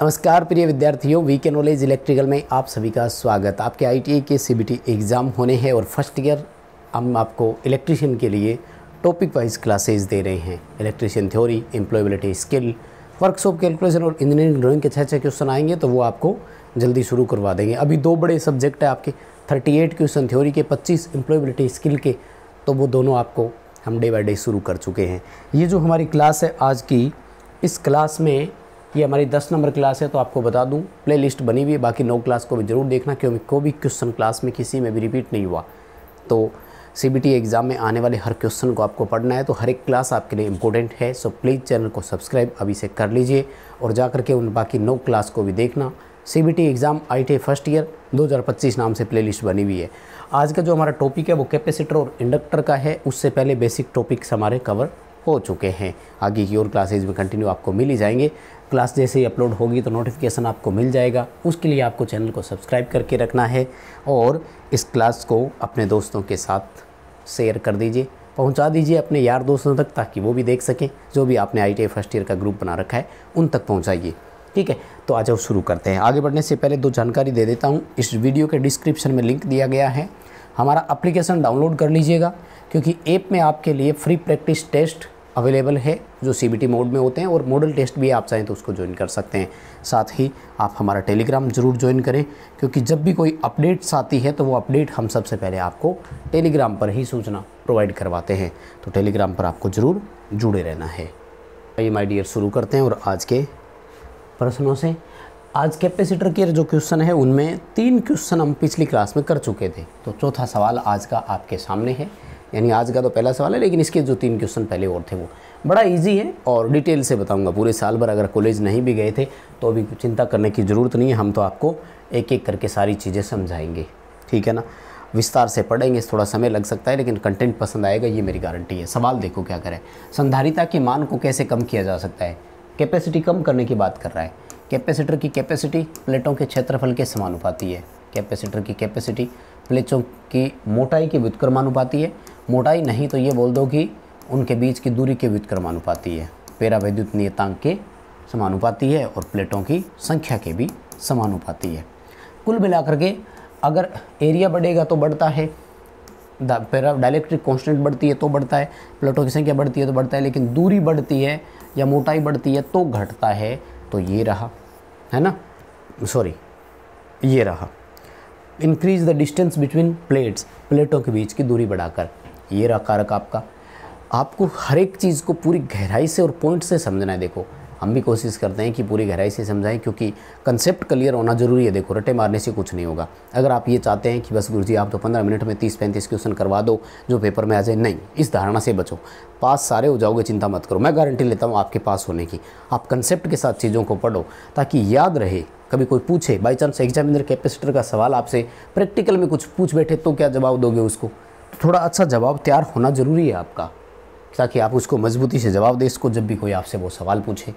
नमस्कार प्रिय विद्यार्थियों, वीके नॉलेज इलेक्ट्रिकल में आप सभी का स्वागत। आपके आईटीआई के सीबीटी एग्ज़ाम होने हैं और फर्स्ट ईयर हम आपको इलेक्ट्रीशियन के लिए टॉपिक वाइज क्लासेस दे रहे हैं। Electrician theory, employability skill, workshop calculation और इंजीनियरिंग ड्राइंग के 6 क्वेश्चन आएंगे, तो वो आपको जल्दी शुरू करवा देंगे। अभी 2 बड़े सब्जेक्ट है आपके, 38 क्वेश्चन थ्योरी के, 25 एम्प्लॉयबिलिटी स्किल के, तो वो दोनों आपको हम डे बाय डे शुरू कर चुके हैं। ये जो हमारी क्लास है आज की, इस क्लास में ये हमारी 10 नंबर क्लास है। तो आपको बता दूं, प्लेलिस्ट बनी हुई है, बाकी 9 क्लास को भी ज़रूर देखना, क्योंकि कोई भी क्वेश्चन क्लास में किसी में भी रिपीट नहीं हुआ। तो सीबीटी एग्ज़ाम में आने वाले हर क्वेश्चन को आपको पढ़ना है, तो हर एक क्लास आपके लिए इंपॉर्टेंट है। सो प्लीज़ चैनल को सब्सक्राइब अभी से कर लीजिए और जा करके उन बाकी 9 क्लास को भी देखना। CBT exam ITI first year 2025 नाम से प्लेलिस्ट बनी हुई है। आज का जो हमारा टॉपिक है वो कैपेसिटर और इंडक्टर का है। उससे पहले बेसिक टॉपिक्स हमारे कवर हो चुके हैं। आगे की और क्लासेज में कंटिन्यू आपको मिल ही जाएंगे। क्लास जैसे ही अपलोड होगी तो नोटिफिकेशन आपको मिल जाएगा। उसके लिए आपको चैनल को सब्सक्राइब करके रखना है और इस क्लास को अपने दोस्तों के साथ शेयर कर दीजिए, पहुंचा दीजिए अपने यार दोस्तों तक, ताकि वो भी देख सकें। जो भी आपने आईटीआई फर्स्ट ईयर का ग्रुप बना रखा है उन तक पहुँचाइए, ठीक है। तो आज शुरू करते हैं। आगे बढ़ने से पहले 2 जानकारी दे देता हूँ। इस वीडियो के डिस्क्रिप्शन में लिंक दिया गया है, हमारा एप्लीकेशन डाउनलोड कर लीजिएगा, क्योंकि ऐप में आपके लिए फ्री प्रैक्टिस टेस्ट अवेलेबल है जो सीबीटी मोड में होते हैं, और मॉडल टेस्ट भी आप चाहें तो उसको ज्वाइन कर सकते हैं। साथ ही आप हमारा टेलीग्राम ज़रूर ज्वाइन करें, क्योंकि जब भी कोई अपडेट्स आती है तो वो अपडेट हम सबसे पहले आपको टेलीग्राम पर ही सूचना प्रोवाइड करवाते हैं। तो टेलीग्राम पर आपको ज़रूर जुड़े रहना है। आइए माय डियर, शुरू करते हैं और आज के प्रश्नों से। आज कैपेसिटर के जो क्वेश्चन है उनमें 3 क्वेश्चन हम पिछली क्लास में कर चुके थे, तो चौथा सवाल आज का आपके सामने है। यानी आज का तो पहला सवाल है, लेकिन इसके जो 3 क्वेश्चन पहले और थे वो बड़ा इजी है और डिटेल से बताऊंगा। पूरे साल भर अगर कॉलेज नहीं भी गए थे तो अभी चिंता करने की ज़रूरत नहीं है। हम तो आपको एक एक करके सारी चीज़ें समझाएंगे, ठीक है ना। विस्तार से पढ़ेंगे, थोड़ा समय लग सकता है, लेकिन कंटेंट पसंद आएगा, ये मेरी गारंटी है। सवाल देखो क्या करें। संधारिता के मान को कैसे कम किया जा सकता है। कैपेसिटी कम करने की बात कर रहा है। कैपेसिटर की कैपेसिटी प्लेटों के क्षेत्रफल के समानुपाती है। कैपेसिटर की कैपेसिटी प्लेटों की मोटाई के व्युत्क्रमानुपाती है। मोटाई नहीं तो ये बोल दो कि उनके बीच की दूरी के व्युत्क्रमानुपाती है। परावैद्युत नियतांक के समानुपाती है और प्लेटों की संख्या के भी समानुपाती है। कुल मिलाकर के अगर एरिया बढ़ेगा तो बढ़ता है, डाइलेक्ट्रिक कांस्टेंट बढ़ती है तो बढ़ता है, प्लेटों की संख्या बढ़ती है तो बढ़ता है, लेकिन दूरी बढ़ती है या मोटाई बढ़ती है तो घटता है। तो ये रहा, है ना, सॉरी ये रहा। Increase the distance between plates, प्लेटों के बीच की दूरी बढ़ाकर, ये रहा कारक आपका। आपको हर एक चीज़ को पूरी गहराई से और पॉइंट से समझना है। देखो हम भी कोशिश करते हैं कि पूरी गहराई से समझाएं, क्योंकि कंसेप्ट क्लियर होना ज़रूरी है। देखो रटे मारने से कुछ नहीं होगा। अगर आप ये चाहते हैं कि बस गुरुजी आप तो 15 मिनट में 30-35 क्वेश्चन करवा दो जो पेपर में आ जाए, नहीं, इस धारणा से बचो। पास सारे हो जाओगे, चिंता मत करो, मैं गारंटी लेता हूँ आपके पास होने की। आप कंसेप्ट के साथ चीज़ों को पढ़ो ताकि याद रहे। कभी कोई पूछे, बाई चांस एग्जामिनर कैपेसिटर का सवाल आपसे प्रैक्टिकल में कुछ पूछ बैठे तो क्या जवाब दोगे उसको। थोड़ा अच्छा जवाब तैयार होना ज़रूरी है आपका, ताकि आप उसको मजबूती से जवाब दें इसको जब भी कोई आपसे वो सवाल पूछे।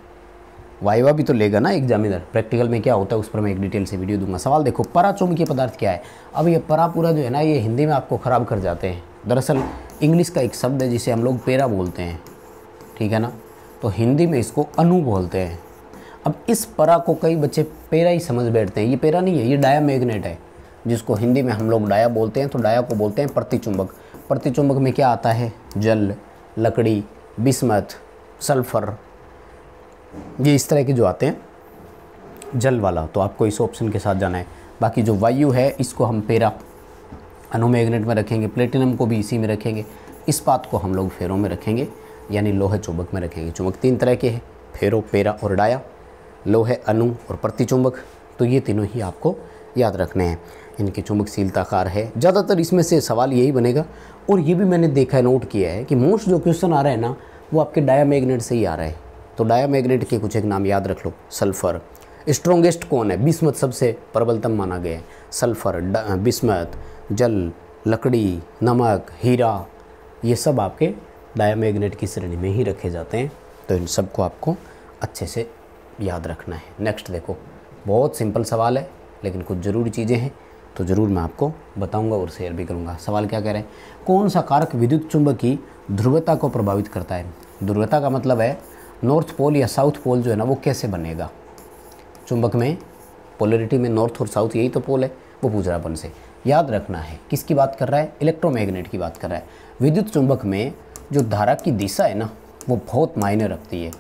वाइवा भी तो लेगा ना एग्जामिनर, प्रैक्टिकल में क्या होता है उस पर मैं एक डिटेल से वीडियो दूंगा। सवाल देखो, पराचुंबकीय पदार्थ क्या है। अब ये परा पूरा जो है ना, ये हिंदी में आपको ख़राब कर जाते हैं। दरअसल इंग्लिश का एक शब्द है जिसे हम लोग पेरा बोलते हैं, ठीक है ना, तो हिंदी में इसको अणु बोलते हैं। अब इस परा को कई बच्चे पेरा ही समझ बैठते हैं। ये पेरा नहीं है, ये डाया मैग्नेट है, जिसको हिंदी में हम लोग डाया बोलते हैं। तो डाया को बोलते हैं प्रतिचुंबक। प्रतिचुंबक में क्या आता है, जल, लकड़ी, बिस्मथ, सल्फर, ये इस तरह के जो आते हैं जल वाला, तो आपको इस ऑप्शन के साथ जाना है। बाकी जो वायु है इसको हम पेरा अनुमैग्नेट में रखेंगे, प्लेटिनम को भी इसी में रखेंगे, इस्पात को हम लोग फेरो में रखेंगे, यानी लोहे चुंबक में रखेंगे। चुंबक 3 तरह के हैं, फेरो, पेरा और डाया। लोहे, अणु और प्रतिचुंबक, तो ये तीनों ही आपको याद रखने हैं। इनकी चुंबकशीलताकार है। ज़्यादातर इसमें से सवाल यही बनेगा। और ये भी मैंने देखा है, नोट किया है कि मोस्ट जो क्वेश्चन आ रहे हैं ना वो आपके डाया मैग्नेट से ही आ रहे हैं। तो डाया मैग्नेट के कुछ एक नाम याद रख लो। सल्फर। स्ट्रॉन्गेस्ट कौन है, बिस्मथ सबसे प्रबलतम माना गया है। सल्फर, बिस्मथ, जल, लकड़ी, नमक, हीरा, ये सब आपके डाया मैग्नेट की श्रेणी में ही रखे जाते हैं। तो इन सबको आपको अच्छे से याद रखना है। नेक्स्ट देखो, बहुत सिंपल सवाल है लेकिन कुछ ज़रूरी चीज़ें हैं, तो ज़रूर मैं आपको बताऊंगा और शेयर भी करूंगा। सवाल क्या कह रहे हैं, कौन सा कारक विद्युत चुंबक की ध्रुवता को प्रभावित करता है। ध्रुवता का मतलब है नॉर्थ पोल या साउथ पोल जो है ना वो कैसे बनेगा। चुंबक में पोलरिटी में नॉर्थ और साउथ यही तो पोल है, वो पूछ रहा है अपन से। याद रखना है किसकी बात कर रहा है, इलेक्ट्रोमैग्नेट की बात कर रहा है। विद्युत चुंबक में जो धारा की दिशा है ना वो बहुत मायने रखती है,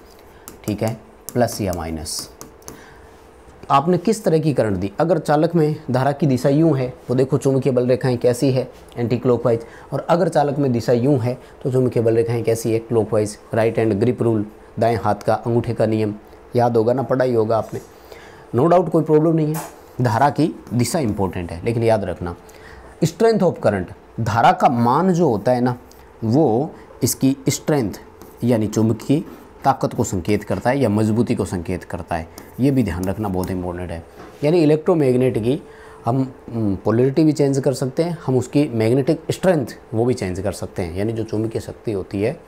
ठीक है, प्लस या माइनस। आपने किस तरह की करंट दी, अगर चालक में धारा की दिशा यूँ है तो देखो चुंबकीय बल रेखाएं कैसी है, एंटी क्लॉकवाइज, और अगर चालक में दिशा यूँ है तो चुंबकीय बल रेखाएं कैसी है, clockwise. Right hand grip rule, दाएं हाथ का अंगूठे का नियम याद होगा ना, पढ़ा ही होगा आपने, नो डाउट, कोई प्रॉब्लम नहीं है। धारा की दिशा इंपॉर्टेंट है, लेकिन याद रखना स्ट्रेंथ ऑफ करंट, धारा का मान जो होता है ना वो इसकी स्ट्रेंथ यानी चुंबकीय ताकत को संकेत करता है या मजबूती को संकेत करता है, ये भी ध्यान रखना बहुत इंपॉर्टेंट है। यानी इलेक्ट्रोमैग्नेट की हम पोलरिटी भी चेंज कर सकते हैं, हम उसकी मैग्नेटिक स्ट्रेंथ वो भी चेंज कर सकते हैं, यानी जो चुंबकीय शक्ति होती है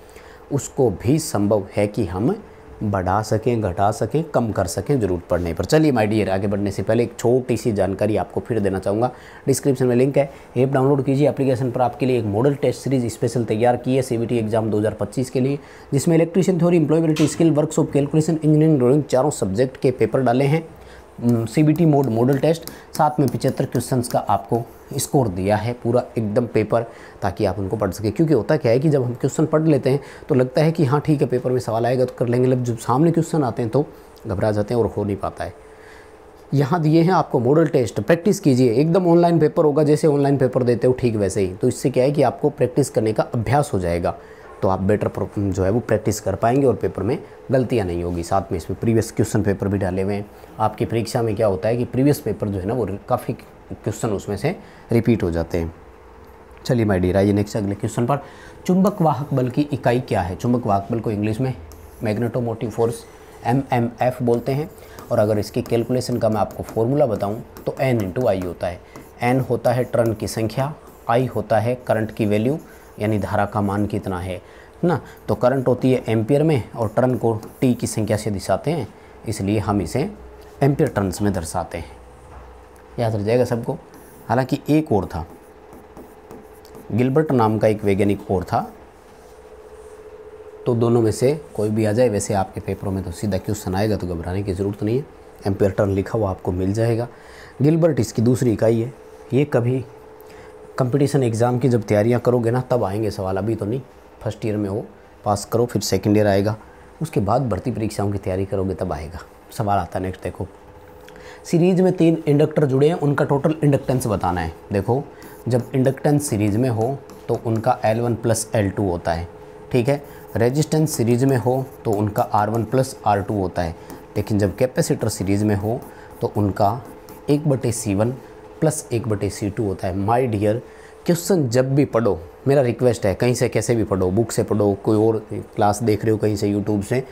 उसको भी संभव है कि हम बढ़ा सकें, घटा सकें, कम कर सकें ज़रूरत पड़ने पर। चलिए माय डियर, आगे बढ़ने से पहले एक छोटी सी जानकारी आपको फिर देना चाहूँगा। डिस्क्रिप्शन में लिंक है, ऐप डाउनलोड कीजिए। एप्लीकेशन पर आपके लिए एक मॉडल टेस्ट सीरीज स्पेशल तैयार की है सीबीटी एग्जाम 2025 के लिए, जिसमें electrician theory, employability skill, workshop, calculation, engineering, drawing, चारों सब्जेक्ट के पेपर डाले हैं। सीबीटी मोड मॉडल टेस्ट, साथ में 75 क्वेश्चंस का आपको स्कोर दिया है, पूरा एकदम पेपर, ताकि आप उनको पढ़ सकें। क्योंकि होता क्या है कि जब हम क्वेश्चन पढ़ लेते हैं तो लगता है कि हाँ ठीक है पेपर में सवाल आएगा तो कर लेंगे, जब सामने क्वेश्चन आते हैं तो घबरा जाते हैं और हो नहीं पाता है। यहाँ दिए हैं आपको मॉडल टेस्ट, प्रैक्टिस कीजिए, एकदम ऑनलाइन पेपर होगा, जैसे ऑनलाइन पेपर देते हो ठीक वैसे ही। तो इससे क्या है कि आपको प्रैक्टिस करने का अभ्यास हो जाएगा, तो आप बेटर जो है वो प्रैक्टिस कर पाएंगे और पेपर में गलतियां नहीं होगी। साथ में इसमें प्रीवियस क्वेश्चन पेपर भी डाले हुए हैं। आपकी परीक्षा में क्या होता है कि प्रीवियस पेपर जो है ना वो काफ़ी क्वेश्चन उसमें से रिपीट हो जाते हैं। चलिए माय डियर, आइए नेक्स्ट अगले क्वेश्चन पर। चुंबक वाहक बल की इकाई क्या है? चुंबक वाहक बल को इंग्लिश में मैग्नेटोमोटिव फोर्स MMF बोलते हैं। और अगर इसकी कैलकुलेशन का मैं आपको फॉर्मूला बताऊं तो N × I होता है। N होता है टर्न की संख्या, I होता है करंट की वैल्यू यानी धारा का मान कितना है ना। तो करंट होती है एम्पियर में और टर्न को T की संख्या से दिखाते हैं, इसलिए हम इसे एम्पियर टर्न्स में दर्शाते हैं। याद रह जाएगा सबको। हालांकि एक और था, गिलबर्ट नाम का एक वैज्ञानिक और था, तो दोनों में से कोई भी आ जाए। वैसे आपके पेपरों में तो सीधा क्वेश्चन आएगा, तो घबराने की ज़रूरत नहीं है, एम्पियर टर्न लिखा हुआ आपको मिल जाएगा। गिलबर्ट इसकी दूसरी इकाई है। ये कभी कंपटीशन एग्ज़ाम की जब तैयारियां करोगे ना तब आएंगे सवाल, अभी तो नहीं। फर्स्ट ईयर में हो, पास करो, फिर सेकेंड ईयर आएगा, उसके बाद भर्ती परीक्षाओं की तैयारी करोगे तब आएगा सवाल आता है। नेक्स्ट देखो, सीरीज में 3 इंडक्टर जुड़े हैं, उनका टोटल इंडक्टेंस बताना है। देखो जब इंडक्टेंस सीरीज में हो तो उनका L1 + L2 होता है, ठीक है। रेजिस्टेंस सीरीज में हो तो उनका R1 + R2 होता है। लेकिन जब कैपेसिटर सीरीज में हो तो उनका 1/C1 + 1/C2 होता है। माय डियर, क्वेश्चन जब भी पढ़ो, मेरा रिक्वेस्ट है, कहीं से कैसे भी पढ़ो, बुक से पढ़ो, कोई और क्लास देख रहे हो कहीं से यूट्यूब से,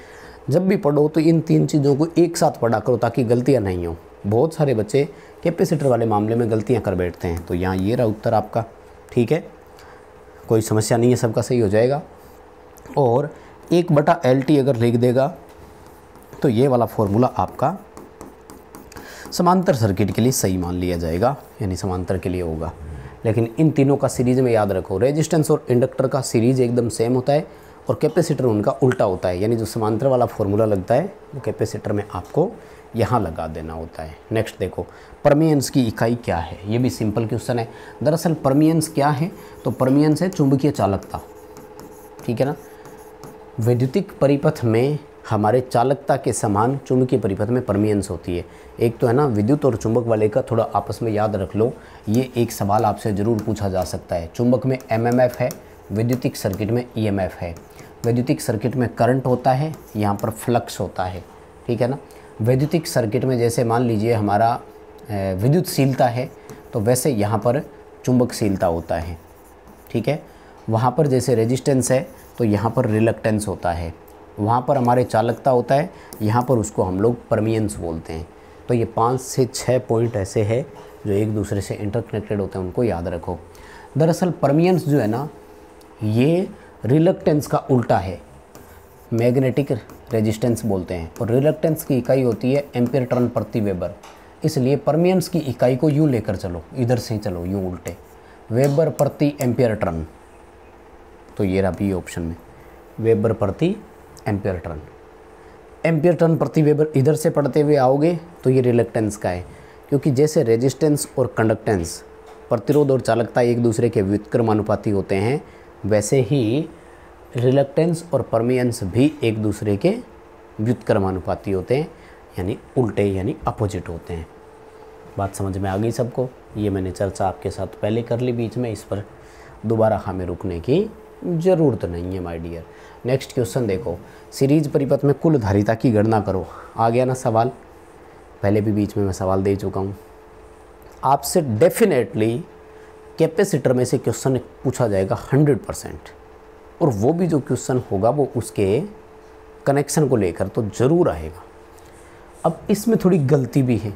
जब भी पढ़ो तो इन 3 चीज़ों को एक साथ पढ़ा करो ताकि गलतियाँ नहीं हो। बहुत सारे बच्चे कैपेसिटर वाले मामले में गलतियाँ कर बैठते हैं। तो यहाँ ये रहा उत्तर आपका, ठीक है, कोई समस्या नहीं है, सबका सही हो जाएगा। और 1/LT अगर लिख देगा तो ये वाला फॉर्मूला आपका समांतर सर्किट के लिए सही मान लिया जाएगा, यानी समांतर के लिए होगा। लेकिन इन तीनों का सीरीज में याद रखो, रेजिस्टेंस और इंडक्टर का सीरीज एकदम सेम होता है और कैपेसिटर उनका उल्टा होता है, यानी जो समांतर वाला फॉर्मूला लगता है वो कैपेसिटर में आपको यहाँ लगा देना होता है। नेक्स्ट देखो, परमियंस की इकाई क्या है? ये भी सिंपल क्वेश्चन है। दरअसल परमियंस क्या है? तो परमियंस है चुंबकीय चालकता, ठीक है ना। वैद्युतिक परिपथ में हमारे चालकता के समान चुंबकीय परिपथ में परमियंस होती है। एक तो है ना विद्युत और चुंबक वाले का थोड़ा आपस में याद रख लो, ये एक सवाल आपसे ज़रूर पूछा जा सकता है। चुंबक में MMF है, वैद्युतिक सर्किट में EMF है। वैद्युतिक सर्किट में करंट होता है, यहाँ पर फ्लक्स होता है, ठीक है ना। वैद्युतिक सर्किट में जैसे मान लीजिए हमारा विद्युतशीलता है तो वैसे यहाँ पर चुंबकशीलता होता है, ठीक है। वहाँ पर जैसे रेजिस्टेंस है तो यहाँ पर रिलक्टेंस होता है। वहाँ पर हमारे चालकता होता है, यहाँ पर उसको हम लोग परमियंस बोलते हैं। तो ये 5 से 6 पॉइंट ऐसे हैं जो एक दूसरे से इंटरकनेक्टेड होते हैं, उनको याद रखो। दरअसल परमियंस जो है ना ये रिलक्टेंस का उल्टा है, मैग्नेटिक रेजिस्टेंस बोलते हैं, और रिलक्टेंस की इकाई होती है एम्पियर टर्न प्रति वेबर। इसलिए परमियंस की इकाई को यूँ लेकर चलो, इधर से ही चलो यूँ उल्टे, वेबर प्रति एम्पियर टर्न। तो ये रहा बी ऑप्शन में, वेबर प्रति एम्पियर टर्न। एम्पियर टर्न प्रति वेबर इधर से पढ़ते हुए आओगे तो ये रिलक्टेंस का है, क्योंकि जैसे रेजिस्टेंस और कंडक्टेंस, प्रतिरोध और चालकता एक दूसरे के व्युत्क्रमानुपाती होते हैं, वैसे ही रिलक्टेंस और परमियंस भी एक दूसरे के व्युत्क्रमानुपाती होते हैं, यानी उल्टे यानी अपोजिट होते हैं। बात समझ में आ गई सबको? ये मैंने चर्चा आपके साथ पहले कर ली बीच में, इस पर दोबारा हमें रुकने की ज़रूरत नहीं है माय डियर। नेक्स्ट क्वेश्चन देखो, सीरीज परिपथ में कुल धारिता की गणना करो। आ गया ना सवाल? पहले भी बीच में मैं सवाल दे चुका हूँ। आपसे डेफिनेटली कैपेसिटर में से क्वेश्चन पूछा जाएगा 100%, और वो भी जो क्वेश्चन होगा वो उसके कनेक्शन को लेकर तो ज़रूर आएगा। अब इसमें थोड़ी गलती भी है,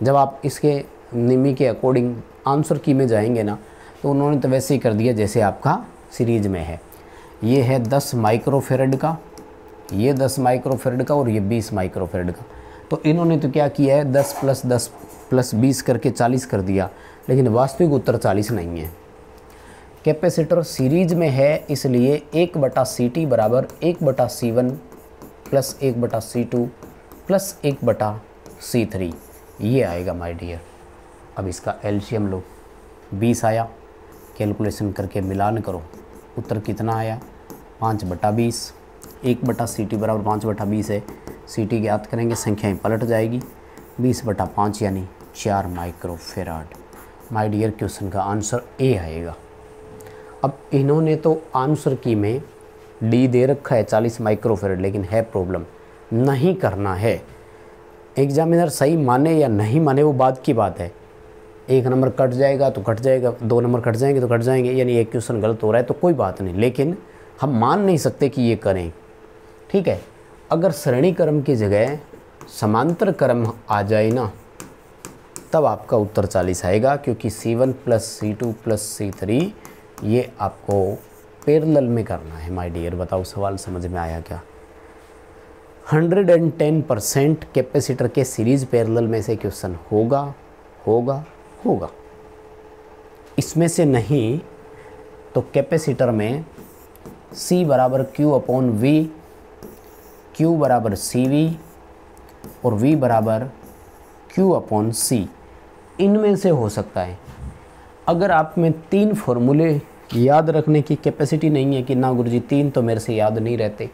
जब आप इसके निमी के अकॉर्डिंग आंसर की में जाएंगे ना, तो उन्होंने तो वैसे ही कर दिया जैसे आपका सीरीज में है। ये है 10 माइक्रोफेरेड का, ये 10 माइक्रोफेरेड का और ये 20 माइक्रोफेरेड का। तो इन्होंने तो क्या किया है, 10 + 10 + 20 करके 40 कर दिया, लेकिन वास्तविक उत्तर 40 नहीं है। कैपेसिटर सीरीज में है, इसलिए 1/CT बराबर 1/C1 + 1/C2 + 1/C3 ये आएगा माय डियर। अब इसका एलसीएम लो, 20 आया, कैलकुलेशन करके मिलान करो, उत्तर कितना आया, 5/20। 1/CT बराबर 5/20 है, CT ज्ञात करेंगे, संख्याएं पलट जाएगी, 20/5 यानी 4 माइक्रोफेराड। माय डियर क्वेश्चन का आंसर ए आएगा। अब इन्होंने तो आंसर की में डी दे रखा है 40 माइक्रोफेराड, लेकिन है प्रॉब्लम, नहीं करना है। एग्जामिनर सही माने या नहीं माने वो बात की बात है। 1 नंबर कट जाएगा तो कट जाएगा, 2 नंबर कट जाएंगे तो कट जाएंगे, यानी एक क्वेश्चन गलत हो रहा है तो कोई बात नहीं, लेकिन हम मान नहीं सकते कि ये करें। ठीक है, अगर श्रेणी क्रम की जगह समांतर क्रम आ जाए ना, तब आपका उत्तर 40 आएगा, क्योंकि C1 + C2 + C3 ये आपको पैरेलल में करना है माय डियर। बताओ सवाल समझ में आया क्या? 110% कैपेसिटर के सीरीज पैरेलल में से क्वेश्चन होगा होगा होगा। इसमें से नहीं तो कैपेसिटर में C बराबर Q/V, Q बराबर CV और V बराबर Q/C, इनमें से हो सकता है। अगर आप में 3 फॉर्मूले याद रखने की कैपेसिटी नहीं है कि ना गुरुजी 3 तो मेरे से याद नहीं रहते,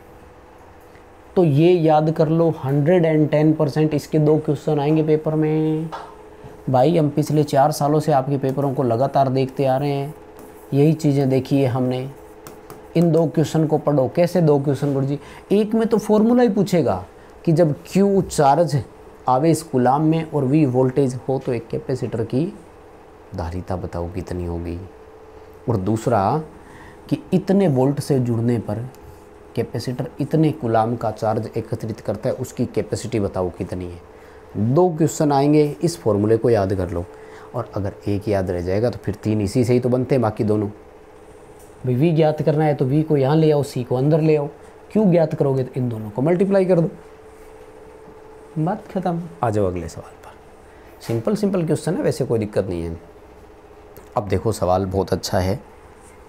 तो ये याद कर लो 110% इसके 2 क्वेश्चन आएंगे पेपर में। भाई हम पिछले 4 सालों से आपके पेपरों को लगातार देखते आ रहे हैं, यही चीज़ें देखी है हमने। इन 2 क्वेश्चन को पढ़ो। कैसे 2 क्वेश्चन गुरुजी? एक में तो फॉर्मूला ही पूछेगा कि जब Q चार्ज आवे इस गुलाम में और V वोल्टेज हो तो एक कैपेसिटर की धारिता बताओ कितनी होगी, और दूसरा कि इतने वोल्ट से जुड़ने पर कैपेसिटर इतने गुलाम का चार्ज एकत्रित करता है, उसकी कैपेसिटी बताओ कितनी है। 2 क्वेश्चन आएंगे, इस फॉर्मूले को याद कर लो, और अगर एक याद रह जाएगा तो फिर 3 इसी से ही तो बनते हैं बाकी दोनों। भाई V ज्ञात करना है तो V को यहाँ ले आओ, C को अंदर ले आओ। Q ज्ञात करोगे तो इन दोनों को मल्टीप्लाई कर दो, बात खत्म। आ जाओ अगले सवाल पर। सिंपल क्वेश्चन है, वैसे कोई दिक्कत नहीं है। अब देखो सवाल बहुत अच्छा है।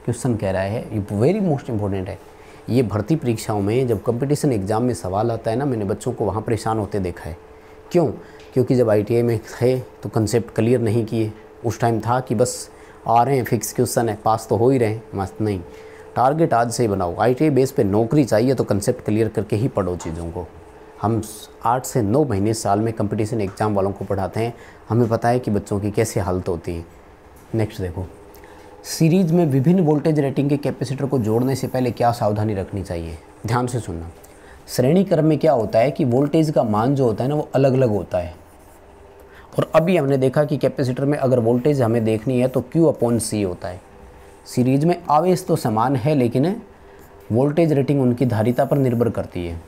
क्वेश्चन कह रहा है, ये वेरी मोस्ट इम्पोर्टेंट है। ये भर्ती परीक्षाओं में जब कंपटीशन एग्जाम में सवाल आता है ना, मैंने बच्चों को वहाँ परेशान होते देखा है। क्यों? क्योंकि जब ITI में थे तो कंसेप्ट क्लियर नहीं किए। उस टाइम था कि बस आ रहे हैं, फिक्स क्वेश्चन है, पास तो हो ही रहे हैं, मस्त नहीं। टारगेट आज से ही बनाओ। ITI बेस पे नौकरी चाहिए तो कंसेप्ट क्लियर करके ही पढ़ो चीज़ों को। हम 8 से 9 महीने साल में कंपटीशन एग्ज़ाम वालों को पढ़ाते हैं, हमें पता है कि बच्चों की कैसे हालत होती है। नेक्स्ट देखो, सीरीज में विभिन्न वोल्टेज रेटिंग के कैपेसिटर को जोड़ने से पहले क्या सावधानी रखनी चाहिए? ध्यान से सुनना। श्रेणी क्रम में क्या होता है कि वोल्टेज का मान जो होता है ना वो अलग अलग होता है, और अभी हमने देखा कि कैपेसिटर में अगर वोल्टेज हमें देखनी है तो Q/C होता है। सीरीज में आवेश तो समान है, लेकिन वोल्टेज रेटिंग उनकी धारिता पर निर्भर करती है।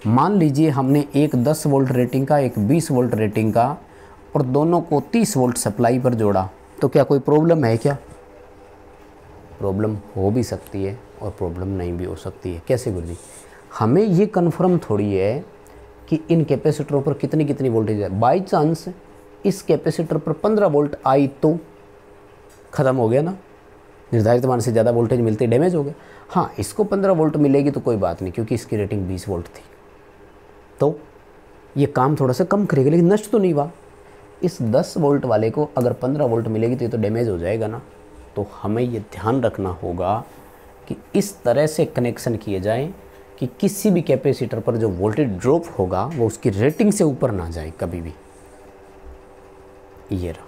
मान लीजिए हमने एक 10 वोल्ट रेटिंग का, एक 20 वोल्ट रेटिंग का, और दोनों को 30 वोल्ट सप्लाई पर जोड़ा, तो क्या कोई प्रॉब्लम है क्या? प्रॉब्लम हो भी सकती है और प्रॉब्लम नहीं भी हो सकती है। कैसे गुरुजी? हमें ये कन्फर्म थोड़ी है कि इन कैपेसिटरों पर कितनी कितनी वोल्टेज है। बाई चांस इस कैपेसिटर पर 15 वोल्ट आई तो ख़त्म हो गया ना, निर्धारित मान से ज़्यादा वोल्टेज मिलते डैमेज हो गया। हाँ, इसको 15 वोल्ट मिलेगी तो कोई बात नहीं, क्योंकि इसकी रेटिंग 20 वोल्ट थी। तो ये काम थोड़ा सा कम करेगा, लेकिन नष्ट तो नहीं हुआ। इस 10 वोल्ट वाले को अगर 15 वोल्ट मिलेगी तो ये तो डैमेज हो जाएगा ना। तो हमें ये ध्यान रखना होगा कि इस तरह से कनेक्शन किए जाएं कि किसी भी कैपेसिटर पर जो वोल्टेज ड्रॉप होगा वो उसकी रेटिंग से ऊपर ना जाए कभी भी। ये रहा,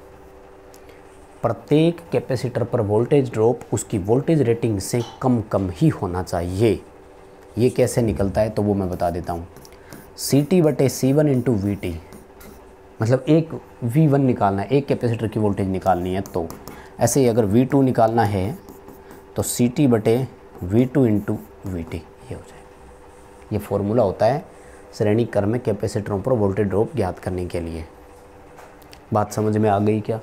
प्रत्येक कैपेसिटर पर वोल्टेज ड्रॉप उसकी वोल्टेज रेटिंग से कम कम ही होना चाहिए। ये कैसे निकलता है तो वो मैं बता देता हूँ। CT/C1 इंटू VT, मतलब एक V1 निकालना है, एक कैपेसिटर की वोल्टेज निकालनी है। तो ऐसे ही अगर V2 निकालना है तो CT/V2 इंटू VT ये हो जाए। ये फॉर्मूला होता है श्रेणी क्रम में कैपेसिटरों पर वोल्टेज ड्रॉप ज्ञात करने के लिए। बात समझ में आ गई क्या?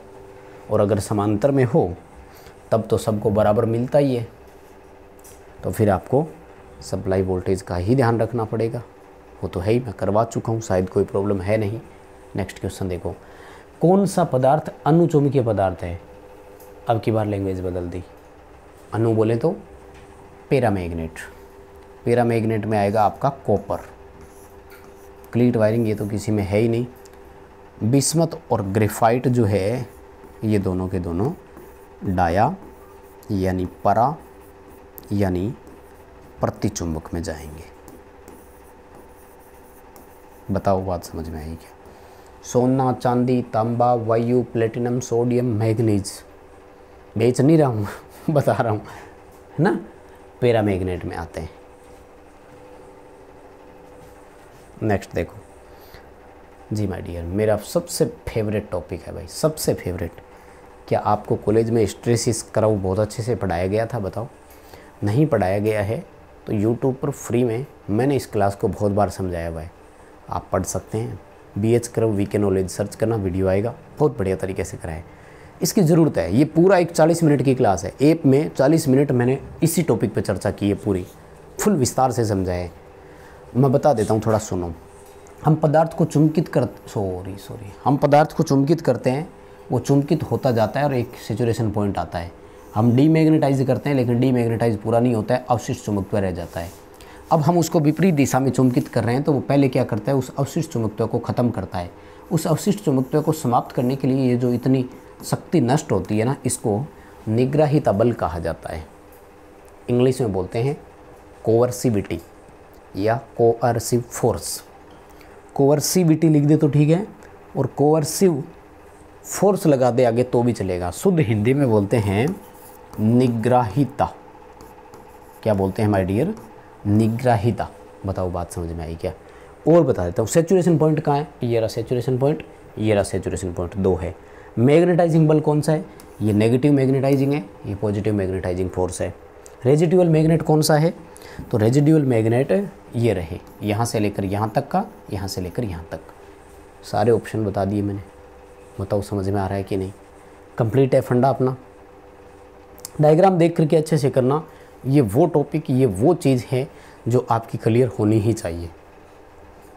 और अगर समांतर में हो तब तो सबको बराबर मिलता ही है, तो फिर आपको सप्लाई वोल्टेज का ही ध्यान रखना पड़ेगा। वो तो है ही, मैं करवा चुका हूँ, शायद कोई प्रॉब्लम है नहीं। नेक्स्ट क्वेश्चन देखो, कौन सा पदार्थ अनुचुंबकीय पदार्थ है? अब की बार लैंग्वेज बदल दी। अनु बोले तो पैरामैग्नेट, पैरामैग्नेट में आएगा आपका कॉपर। क्लीट वायरिंग ये तो किसी में है ही नहीं। बिस्मथ और ग्रेफाइट जो है ये दोनों के दोनों डाया यानी परा यानी प्रतिचुंबक में जाएंगे। बताओ बात समझ में आई क्या? सोना, चांदी, तांबा, वायु, प्लेटिनम, सोडियम, मैग्नीज, बेच नहीं रहा हूँ बता रहा हूँ, है ना, पैरामैग्नेट में आते हैं। नेक्स्ट देखो जी माय डियर, मेरा सबसे फेवरेट टॉपिक है भाई, सबसे फेवरेट। क्या आपको कॉलेज में स्ट्रेसिस कर्व बहुत अच्छे से पढ़ाया गया था? बताओ। नहीं पढ़ाया गया है तो यूट्यूब पर फ्री में मैंने इस क्लास को बहुत बार समझाया हुआ है, आप पढ़ सकते हैं। BH curve VK knowledge search करना, वीडियो आएगा, बहुत बढ़िया तरीके से कराए। इसकी ज़रूरत है। ये पूरा एक 40 मिनट की क्लास है, ऐप में 40 मिनट मैंने इसी टॉपिक पे चर्चा की है, पूरी फुल विस्तार से समझाया है। मैं बता देता हूँ, थोड़ा सुनो। हम पदार्थ को चुंबकित हम पदार्थ को चुंबकित करते हैं, वो चुंबकित होता जाता है और एक सैचुरेशन पॉइंट आता है। हम डीमैग्नेटाइज करते हैं, लेकिन डीमैग्नेटाइज पूरा नहीं होता है, अवशिष्ट चुंबकत्व रह जाता है। अब हम उसको विपरीत दिशा में चुंबकित कर रहे हैं, तो वो पहले क्या करता है, उस अवशिष्ट चुंबकत्व को ख़त्म करता है। उस अवशिष्ट चुंबकत्व को समाप्त करने के लिए ये जो इतनी शक्ति नष्ट होती है ना, इसको निग्रहित बल कहा जाता है। इंग्लिश में बोलते हैं कोअर्सिविटी या कोअर्सिव फोर्स। कोअर्सिविटी लिख दे तो ठीक है, और कोअर्सिव फोर्स लगा दे आगे तो भी चलेगा। शुद्ध हिंदी में बोलते हैं निग्राहिता। क्या बोलते हैं माय डियर? निग्राहिता। बताओ बात समझ में आई क्या? और बता देता हूँ, सैचुरेशन पॉइंट कहाँ है? ये रहा सैचुरेशन पॉइंट, ये रहा सैचुरेशन पॉइंट, 2 है। मैग्नेटाइजिंग बल कौन सा है? ये नेगेटिव मैग्नेटाइजिंग है, ये पॉजिटिव मैग्नेटाइजिंग फोर्स है। रेजिडुअल मैग्नेट कौन सा है? तो रेजिडुअल मैग्नेट ये रहे, यहाँ से लेकर यहाँ तक का, यहाँ से लेकर यहाँ तक। सारे ऑप्शन बता दिए मैंने, बताओ समझ में आ रहा है कि नहीं? कंप्लीट है फंडा अपना। डायग्राम देख करके अच्छे से करना। ये वो टॉपिक, ये वो चीज़ है जो आपकी क्लियर होनी ही चाहिए,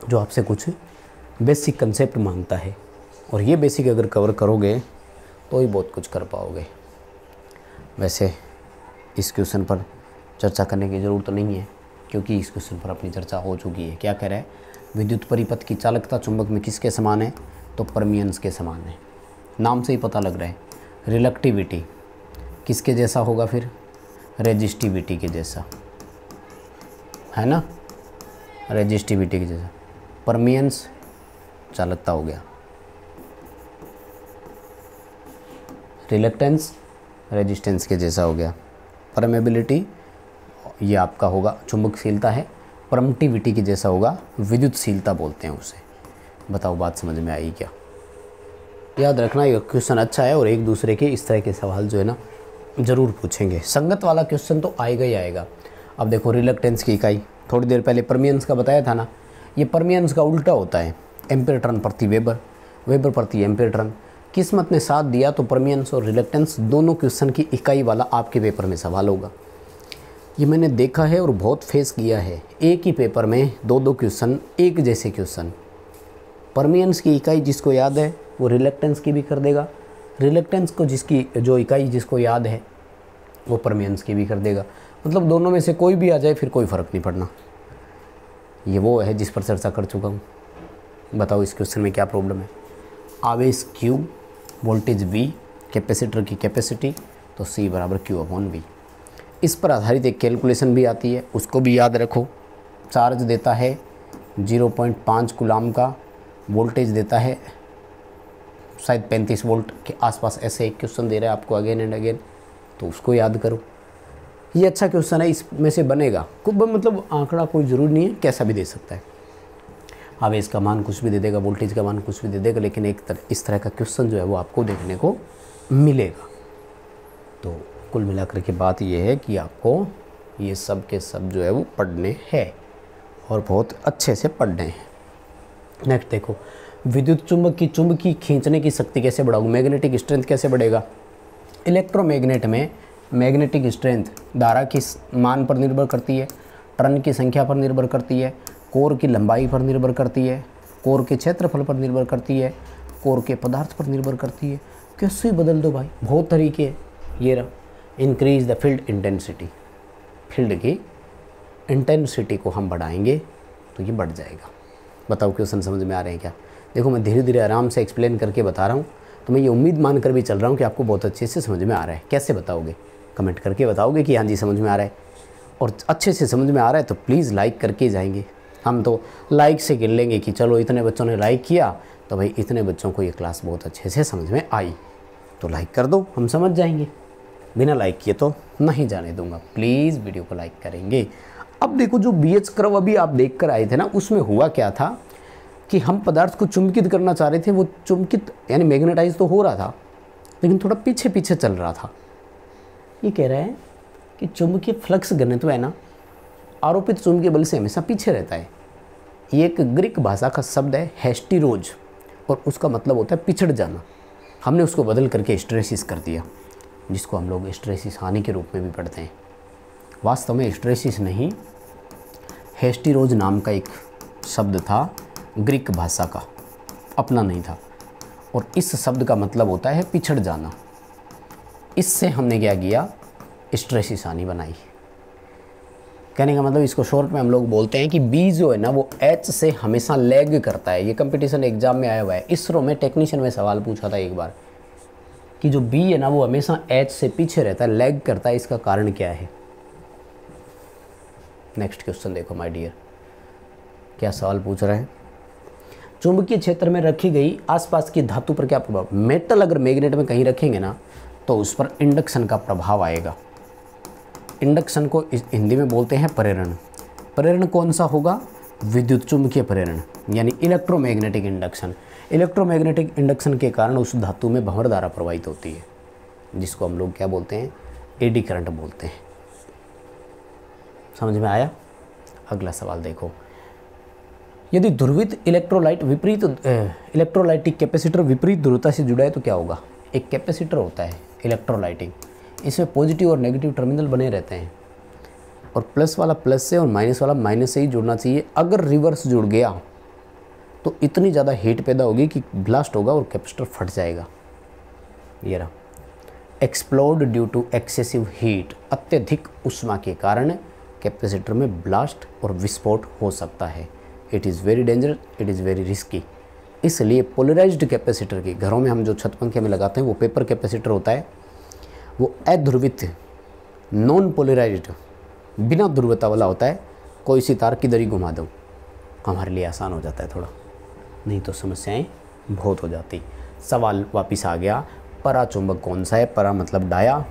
जो आपसे कुछ बेसिक कंसेप्ट मांगता है, और ये बेसिक अगर कवर करोगे तो ही बहुत कुछ कर पाओगे। वैसे इस क्वेश्चन पर चर्चा करने की ज़रूरत नहीं है, क्योंकि इस क्वेश्चन पर अपनी चर्चा हो चुकी है। क्या कह रहा है? विद्युत परिपथ की चालकता चुंबक में किसके समान है? तो परमियंस के समान है, नाम से ही पता लग रहा है। रिलक्टिविटी किसके जैसा होगा फिर? रेजिस्टिविटी के जैसा, है ना, रेजिस्टिविटी के जैसा। परमियंस चालकता हो गया, रिलक्टेंस रेजिस्टेंस के जैसा हो गया। परमेबिलिटी ये आपका होगा चुंबकशीलता है, परमिटिविटी के जैसा होगा, विद्युतशीलता बोलते हैं उसे। बताओ बात समझ में आई क्या? याद रखना ये क्वेश्चन अच्छा है, और एक दूसरे के इस तरह के सवाल जो है ना ज़रूर पूछेंगे। संगत वाला क्वेश्चन तो आएगा ही आएगा। अब देखो रिलक्टेंस की इकाई, थोड़ी देर पहले परमियंस का बताया था ना, ये परमियंस का उल्टा होता है, एम्पीयर टर्न प्रति वेबर, वेबर प्रति एम्पीयर टर्न। किस्मत ने साथ दिया तो परमियंस और रिलक्टेंस दोनों क्वेश्चन की इकाई वाला आपके पेपर में सवाल होगा। ये मैंने देखा है और बहुत फेस किया है, एक ही पेपर में 2-2 क्वेश्चन, एक जैसे क्वेश्चन। परमियंस की इकाई जिसको याद है वो रिलक्टेंस की भी कर देगा, रिलक्टेंस को जिसकी जो इकाई जिसको याद है वो परमियंस की भी कर देगा। मतलब दोनों में से कोई भी आ जाए फिर कोई फ़र्क नहीं पड़ना। ये वो है जिस पर चर्चा कर चुका हूँ। बताओ इस क्वेश्चन में क्या प्रॉब्लम है। आवेश Q, वोल्टेज V, कैपेसिटर की कैपेसिटी, तो C बराबर Q/V। इस पर आधारित एक कैलकुलेशन भी आती है, उसको भी याद रखो। चार्ज देता है 0.5 कूलाम का, वोल्टेज देता है शायद 35 वोल्ट के आसपास। ऐसे एक क्वेश्चन दे रहा है आपको अगेन एंड अगेन, तो उसको याद करो। ये अच्छा क्वेश्चन है, इसमें से बनेगा मतलब आंकड़ा कोई ज़रूरी नहीं है, कैसा भी दे सकता है। आवेश का मान कुछ भी दे देगा, वोल्टेज का मान कुछ भी दे देगा, लेकिन इस तरह का क्वेश्चन जो है वो आपको देखने को मिलेगा। तो कुल मिलाकर के बात ये है कि आपको ये सब के सब जो है वो पढ़ने हैं और बहुत अच्छे से पढ़ने हैं। नेक्स्ट देखो, विद्युत चुंबक की चुंबकीय खींचने की शक्ति कैसे बढ़ाऊँ, मैग्नेटिक स्ट्रेंथ कैसे बढ़ेगा। इलेक्ट्रोमैग्नेट में मैग्नेटिक स्ट्रेंथ धारा की मान पर निर्भर करती है, टर्न की संख्या पर निर्भर करती है, कोर की लंबाई पर निर्भर करती है, कोर के क्षेत्रफल पर निर्भर करती है, कोर के पदार्थ पर निर्भर करती है। कैसे बदल दो भाई, बहुत तरीके हैं। ये रहा, increase the field intensity, field की इंटेंसिटी को हम बढ़ाएंगे तो ये बढ़ जाएगा। बताओ क्वेश्चन समझ में आ रहे हैं क्या। देखो मैं धीरे धीरे आराम से एक्सप्लेन करके बता रहा हूँ, तो मैं ये उम्मीद मान कर भी चल रहा हूँ कि आपको बहुत अच्छे से समझ में आ रहा है। कैसे बताओगे, कमेंट करके बताओगे कि हाँ जी समझ में आ रहा है, और अच्छे से समझ में आ रहा है तो प्लीज़ लाइक करके जाएंगे। हम तो लाइक से गिन लेंगे कि चलो इतने बच्चों ने लाइक किया तो भाई इतने बच्चों को ये क्लास बहुत अच्छे से समझ में आई, तो लाइक कर दो, हम समझ जाएंगे। बिना लाइक किए तो नहीं जाने दूंगा, प्लीज़ वीडियो को लाइक करेंगे। अब देखो जो BH कर्व अभी आप देख कर आए थे ना, उसमें हुआ क्या था कि हम पदार्थ को चुंबकित करना चाह रहे थे। वो चुंबकित यानी मैग्नेटाइज तो हो रहा था, लेकिन थोड़ा पीछे पीछे चल रहा था। ये कह रहा है कि चुंबकीय फ्लक्स घनत्व है ना, आरोपित चुंबकीय बल से हमेशा पीछे रहता है। ये एक ग्रीक भाषा का शब्द है हेस्टिरोज, और उसका मतलब होता है पिछड़ जाना। हमने उसको बदल करके स्ट्रेसिस कर दिया, जिसको हम लोग स्ट्रेसिस हानि के रूप में भी पढ़ते हैं। वास्तव में स्ट्रेसिस नहीं, हेस्टिरोज नाम का एक शब्द था, ग्रीक भाषा का, अपना नहीं था। और इस शब्द का मतलब होता है पिछड़ जाना। इससे हमने क्या किया, स्ट्रेसिस हानि बनाई। कहने का मतलब इसको शॉर्ट में हम लोग बोलते हैं कि बी जो है ना वो एच से हमेशा लैग करता है। ये कंपटीशन एग्जाम में आया हुआ है। इसरो में टेक्नीशियन में सवाल पूछा था एक बार कि जो बी है ना वो हमेशा एच से पीछे रहता है, लैग करता है, इसका कारण क्या है। नेक्स्ट क्वेश्चन देखो माय डियर, क्या सवाल पूछ रहे हैं। चुंबकीय क्षेत्र में रखी गई आसपास की धातु पर क्या प्रभाव। मेटल अगर मैग्नेट में कहीं रखेंगे ना तो उस पर इंडक्शन का प्रभाव आएगा। इंडक्शन को हिंदी में बोलते हैं प्रेरण। प्रेरण कौन सा होगा, विद्युत चुंबकीय प्रेरण, यानी इलेक्ट्रोमैग्नेटिक इंडक्शन। इलेक्ट्रोमैग्नेटिक इंडक्शन के कारण उस धातु में भंवर धारा प्रवाहित होती है, जिसको हम लोग क्या बोलते हैं, एडी करंट बोलते हैं। समझ में आया। अगला सवाल देखो, यदि ध्रुवित इलेक्ट्रोलाइट विपरीत इलेक्ट्रोलाइटिक कैपेसिटर विपरीत ध्रुवता से जुड़ा है तो क्या होगा। एक कैपेसिटर होता है इलेक्ट्रोलाइटिक, इसमें पॉजिटिव और नेगेटिव टर्मिनल बने रहते हैं, और प्लस वाला प्लस से और माइनस वाला माइनस से ही जुड़ना चाहिए। अगर रिवर्स जुड़ गया तो इतनी ज़्यादा हीट पैदा होगी कि ब्लास्ट होगा और कैपेसिटर फट जाएगा। ये रहा, explode due to excessive heat, अत्यधिक उष्मा के कारण कैपेसिटर में ब्लास्ट और विस्फोट हो सकता है। It is very dangerous, it is very risky. इसलिए पोलराइज्ड कैपेसिटर के घरों में हम जो छत पंखे में लगाते हैं वो पेपर कैपेसिटर होता है, वो अध्रुवित नॉन पोलराइज्ड बिना ध्रुवता वाला होता है। कोई सी तार किधर ही घुमा दो, हमारे लिए आसान हो जाता है थोड़ा, नहीं तो समस्याएं बहुत हो जाती। सवाल वापस आ गया, पराचुंबक कौन सा है। परा मतलब डाया,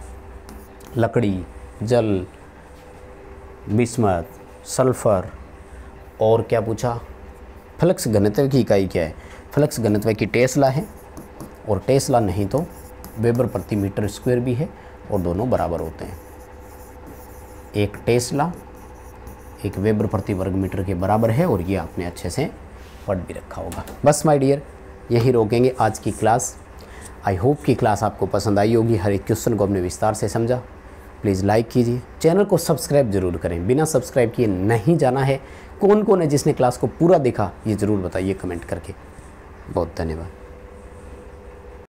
लकड़ी, जल, बिस्मथ, सल्फर, और क्या पूछा, फ्लक्स घनत्व की इकाई क्या है। फ्लक्स घनत्व की टेस्ला है, और टेस्ला नहीं तो वेबर प्रति मीटर स्क्वायर भी है, और दोनों बराबर होते हैं। एक टेस्ला एक वेबर प्रति वर्ग मीटर के बराबर है, और ये आपने अच्छे से पढ़ भी रखा होगा। बस माय डियर, यही रोकेंगे आज की क्लास। आई होप कि क्लास आपको पसंद आई होगी, हर एक क्वेश्चन को आपने विस्तार से समझा। प्लीज़ लाइक कीजिए, चैनल को सब्सक्राइब जरूर करें। बिना सब्सक्राइब किए नहीं जाना है। कौन कौन है जिसने क्लास को पूरा देखा ये ज़रूर बताइए कमेंट करके। बहुत धन्यवाद।